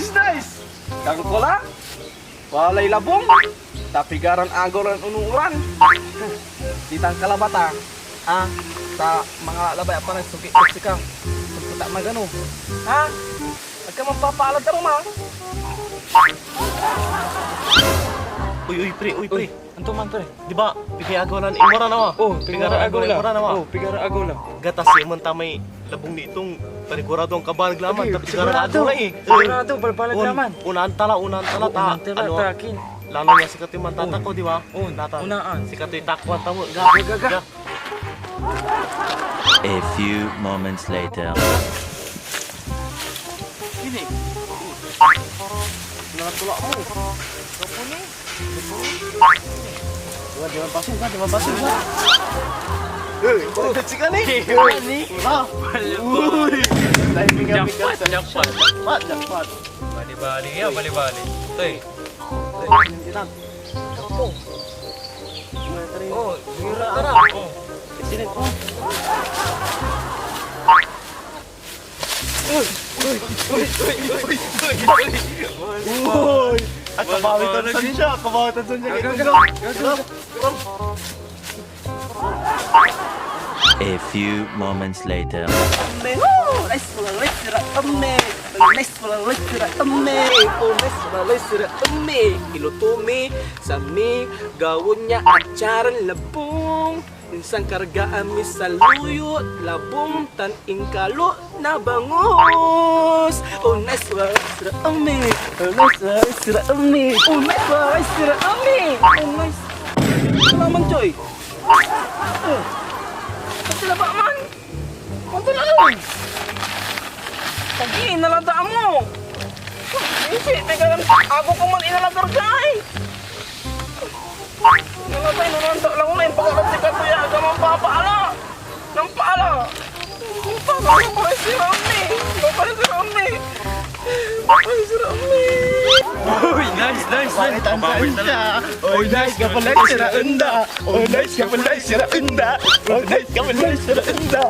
nice. Kangkola, walay labong, tapigaran agoran unuuran. Ditang kalabata, sa mga labay apa na suki sikang. Pagkuta magano. Ha? At ka magpapaalad ka ma. Uy, pre. Anto man, pre. Di ba, pipiagawalan imora na wa? Oh, pigara agola. Imora na wa? Oh, pigara agola. Gatas yaman tamay labong ni itong panigurado ang kaban glaman. Tapi pigara agola eh. Sigurado, balbalag naman. Unahan tala ta. Ano? takin. Lalo niya sikat yung mantata ko, di ba? Unaan. Sikat yung takwan tamo. Gaga. A few moments later. Ini. Nakatulak mo. Kapo ni. Jangan pasang ka. Bakit sika ni? Jackpot. Bali-bali ya, bali-bali. Toy. Oh, siguro tara. Oh. Sini. Uy! At kabawitan siya. A few moments later. Ilutumi sa mi gawon niya acaran labong. Minsan karga ami sa luyot labong tan ingkalo na bangos. Oh nice sira ami. Sira ami. Salamat Joy. Sila ba man? Kunto na lang. Pagi, inaladaan mo. Hindi, teka lang. Ako ko man inalagar ka eh. Nalatay, nananda lang ko na yung pagkakasikat ko yaga ng papaala. Ng paala. Bakit si Rami? Uy, nice. Kabawitan siya. Oh, nice ka pala sira unda. Oh, nice ka pala sira unda. Oh, nice ka pala sira unda.